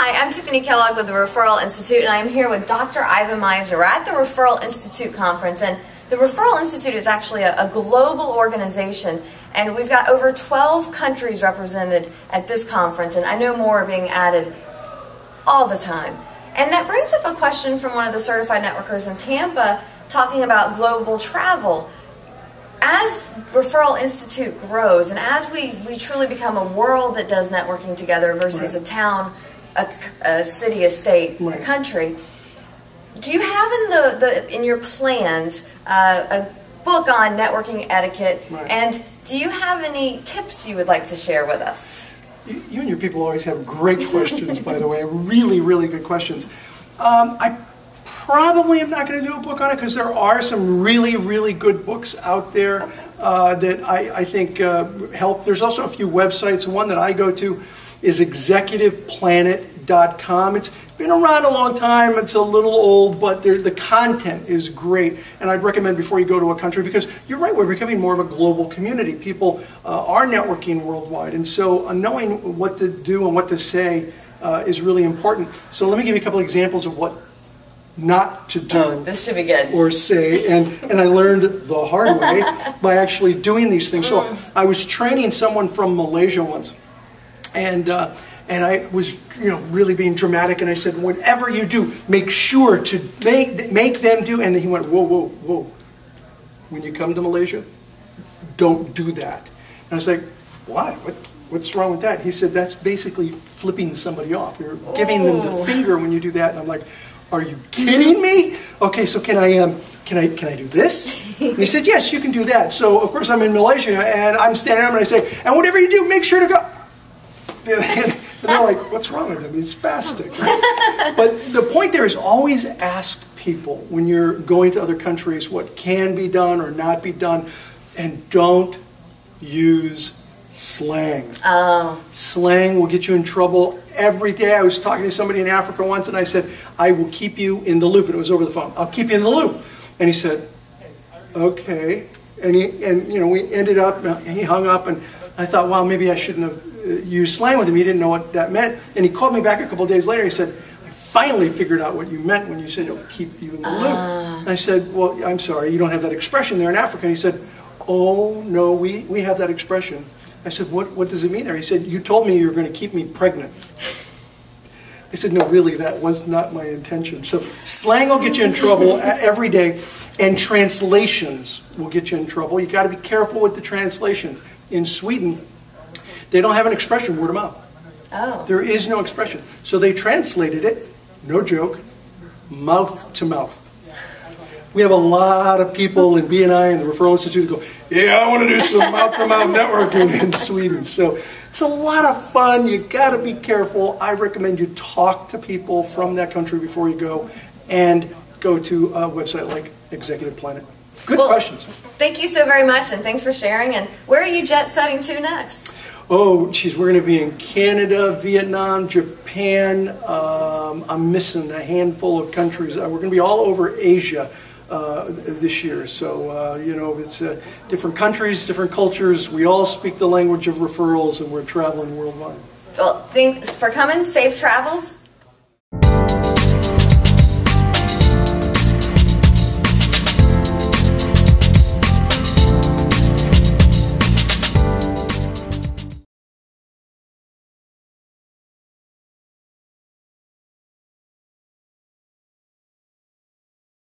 Hi, I'm Tiffanie Kellogg with the Referral Institute, and I'm here with Dr. Ivan Misner. We're at the Referral Institute conference, and the Referral Institute is actually a global organization, and we've got over 12 countries represented at this conference, and I know more are being added all the time. And that brings up a question from one of the certified networkers in Tampa talking about global travel. As Referral Institute grows, and as we truly become a world that does networking together versus a town, a city, a state, a country, do you have in your plans a book on networking etiquette? And do you have any tips you would like to share with us? You and your people always have great questions, by the way, really, really good questions. I probably am not going to do a book on it because there are some really, really good books out there that I think help. There's also a few websites. One that I go to is executiveplanet.com. It's been around a long time. It's a little old, but the content is great. And I'd recommend before you go to a country, because you're right, we're becoming more of a global community. People are networking worldwide. And so knowing what to do and what to say is really important. So let me give you a couple examples of what not to do this should be good. Or say, and I learned the hard way by actually doing these things. So I was training someone from Malaysia once, and I was really being dramatic, and I said, whatever you do, make sure to make them do. And then he went, whoa, whoa, whoa. When you come to Malaysia, don't do that. And I was like, why? What's wrong with that? He said, that's basically flipping somebody off. You're giving them the finger when you do that. And I'm like, are you kidding me? Okay, so can I do this? And he said, yes, you can do that. So of course I'm in Malaysia, and I'm standing up and I say, and whatever you do, make sure to go. And they're like, what's wrong with him? He's spastic. Right? But the point there is always ask people when you're going to other countries what can be done or not be done, and don't use slang. Slang will get you in trouble every day. I was talking to somebody in Africa once, and I said, I will keep you in the loop. And it was over the phone. I'll keep you in the loop. And he said, okay. And we ended up, he hung up, and I thought, well, maybe I shouldn't have used slang with him. He didn't know what that meant. And he called me back a couple of days later. He said, I finally figured out what you meant when you said it'll keep you in the loop. And I said, well, I'm sorry, you don't have that expression there in Africa. And he said, oh, no, we have that expression. I said, what does it mean there? He said, you told me you were going to keep me pregnant. I said, no, really, that was not my intention. So slang will get you in trouble every day, and translations will get you in trouble. You got to be careful with the translations. In Sweden, they don't have an expression, word of mouth. Oh. There is no expression. So they translated it, no joke, mouth to mouth. We have a lot of people in BNI and the Referral Institute that go, yeah, I want to do some mouth-to-mouth networking in Sweden. So it's a lot of fun. You got to be careful. I recommend you talk to people from that country before you go, and go to a website like Executive Planet. Good questions. Thank you so very much, and thanks for sharing. And where are you jet setting to next? Oh, geez, we're going to be in Canada, Vietnam, Japan. I'm missing a handful of countries. We're going to be all over Asia this year. So, it's different countries, different cultures. We all speak the language of referrals, and we're traveling worldwide. Well, thanks for coming. Safe travels.